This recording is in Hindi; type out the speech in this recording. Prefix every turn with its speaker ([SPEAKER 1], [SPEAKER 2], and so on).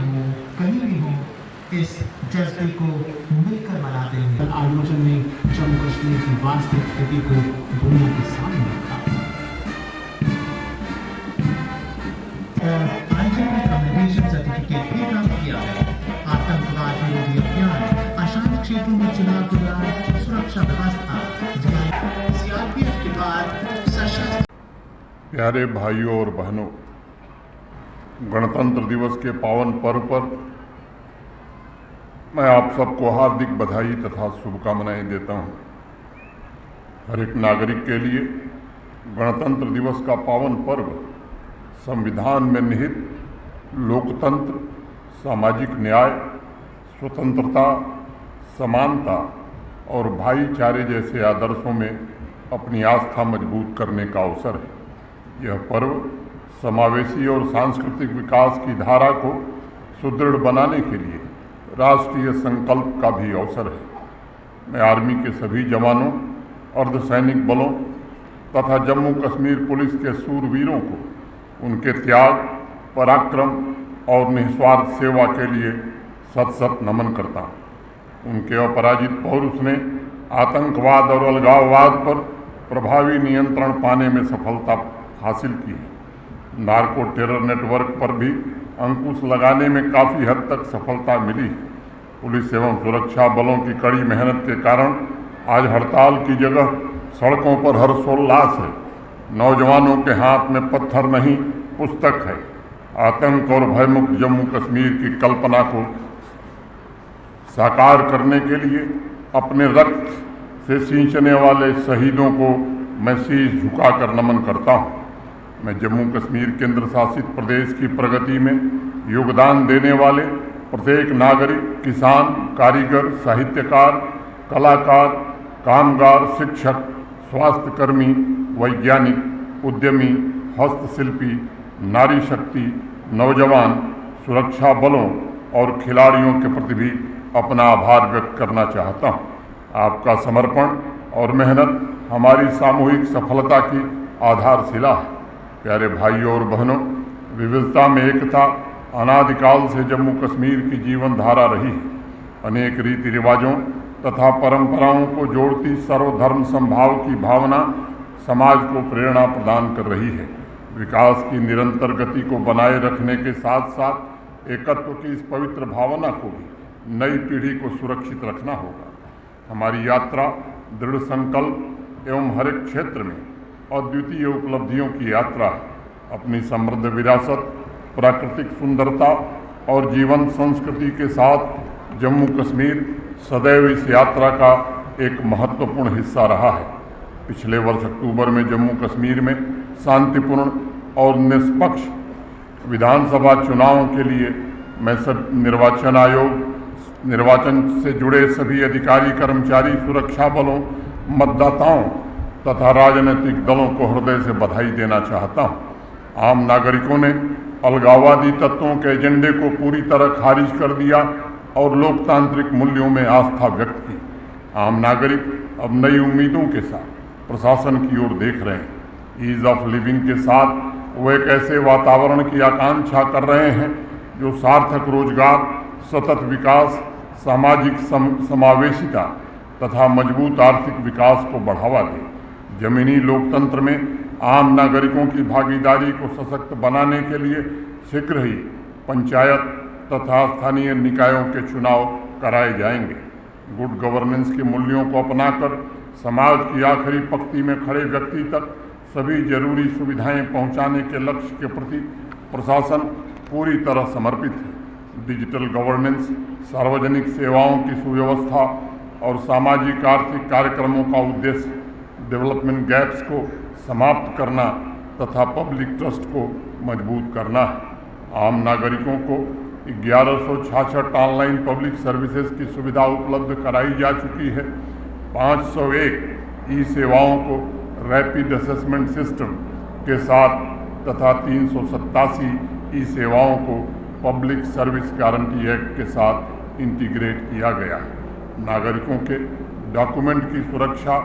[SPEAKER 1] हो, कहीं भी हो, इस जज्बे को मिलकर मनाते हैं।
[SPEAKER 2] आयोजन में जम्मू कश्मीर की वास्तविक स्थिति को दुनिया के सामने रखा
[SPEAKER 1] और आईजीपी कम्युनिकेशन सर्टिफिकेट भी प्राप्त किया है। आतंकवाद विरोधी अभियान, अशांत क्षेत्रों में चुनाव के दौरान सुरक्षा व्यवस्था, सीआरपीएफ के बाद सशस्त्र।
[SPEAKER 3] प्यारे भाइयों और बहनों, गणतंत्र दिवस के पावन पर्व पर मैं आप सबको हार्दिक बधाई तथा शुभकामनाएं देता हूं। हर एक नागरिक के लिए गणतंत्र दिवस का पावन पर्व संविधान में निहित लोकतंत्र, सामाजिक न्याय, स्वतंत्रता, समानता और भाईचारे जैसे आदर्शों में अपनी आस्था मजबूत करने का अवसर है। यह पर्व समावेशी और सांस्कृतिक विकास की धारा को सुदृढ़ बनाने के लिए राष्ट्रीय संकल्प का भी अवसर है। मैं आर्मी के सभी जवानों, अर्धसैनिक बलों तथा जम्मू कश्मीर पुलिस के शूरवीरों को उनके त्याग, पराक्रम और निस्वार्थ सेवा के लिए शत शत नमन करता हूँ। उनके अपराजित पौरुष ने आतंकवाद और अलगाववाद पर प्रभावी नियंत्रण पाने में सफलता हासिल की है। नार्को टेरर नेटवर्क पर भी अंकुश लगाने में काफ़ी हद तक सफलता मिली। पुलिस एवं सुरक्षा बलों की कड़ी मेहनत के कारण आज हड़ताल की जगह सड़कों पर हर्षोल्लास है। नौजवानों के हाथ में पत्थर नहीं, पुस्तक है। आतंक और भयमुक्त जम्मू कश्मीर की कल्पना को साकार करने के लिए अपने रक्त से सींचने वाले शहीदों को मैं शीश झुकाकर नमन करता हूँ। मैं जम्मू कश्मीर केंद्र शासित प्रदेश की प्रगति में योगदान देने वाले प्रत्येक नागरिक, किसान, कारीगर, साहित्यकार, कलाकार, कामगार, शिक्षक, स्वास्थ्यकर्मी, वैज्ञानिक, उद्यमी, हस्तशिल्पी, नारी शक्ति, नौजवान, सुरक्षा बलों और खिलाड़ियों के प्रति भी अपना आभार व्यक्त करना चाहता हूँ। आपका समर्पण और मेहनत हमारी सामूहिक सफलता की आधारशिला है। प्यारे भाइयों और बहनों, विविधता में एकता अनादिकाल से जम्मू कश्मीर की जीवन धारा रही है। अनेक रीति रिवाजों तथा परंपराओं को जोड़ती सर्वधर्म समभाव की भावना समाज को प्रेरणा प्रदान कर रही है। विकास की निरंतर गति को बनाए रखने के साथ साथ एकत्व की इस पवित्र भावना को भी नई पीढ़ी को सुरक्षित रखना होगा। हमारी यात्रा दृढ़ संकल्प एवं हर एक क्षेत्र में अद्वितीय उपलब्धियों की यात्रा है। अपनी समृद्ध विरासत, प्राकृतिक सुंदरता और जीवन संस्कृति के साथ जम्मू कश्मीर सदैव इस यात्रा का एक महत्वपूर्ण हिस्सा रहा है। पिछले वर्ष अक्टूबर में जम्मू कश्मीर में शांतिपूर्ण और निष्पक्ष विधानसभा चुनावों के लिए मैं सब निर्वाचन आयोग, निर्वाचन से जुड़े सभी अधिकारी, कर्मचारी, सुरक्षा बलों, मतदाताओं तथा राजनीतिक दलों को हृदय से बधाई देना चाहता हूँ। आम नागरिकों ने अलगाववादी तत्वों के एजेंडे को पूरी तरह खारिज कर दिया और लोकतांत्रिक मूल्यों में आस्था व्यक्त की। आम नागरिक अब नई उम्मीदों के साथ प्रशासन की ओर देख रहे हैं। ईज ऑफ लिविंग के साथ वो एक ऐसे वातावरण की आकांक्षा कर रहे हैं जो सार्थक रोजगार, सतत विकास, सामाजिक समावेशिता तथा मजबूत आर्थिक विकास को बढ़ावा दे। जमीनी लोकतंत्र में आम नागरिकों की भागीदारी को सशक्त बनाने के लिए शीघ्र ही पंचायत तथा स्थानीय निकायों के चुनाव कराए जाएंगे। गुड गवर्नेंस के मूल्यों को अपनाकर समाज की आखिरी पंक्ति में खड़े व्यक्ति तक सभी जरूरी सुविधाएं पहुंचाने के लक्ष्य के प्रति प्रशासन पूरी तरह समर्पित है। डिजिटल गवर्नेंस, सार्वजनिक सेवाओं की सुव्यवस्था और सामाजिक आर्थिक कार्यक्रमों का उद्देश्य डेवलपमेंट गैप्स को समाप्त करना तथा पब्लिक ट्रस्ट को मजबूत करना है। आम नागरिकों को 1166 ऑनलाइन पब्लिक सर्विसेज की सुविधा उपलब्ध कराई जा चुकी है। 501 ई सेवाओं को रैपिड असेसमेंट सिस्टम के साथ तथा 387 ई सेवाओं को पब्लिक सर्विस गारंटी एक्ट के साथ इंटीग्रेट किया गया है। नागरिकों के डॉक्यूमेंट की सुरक्षा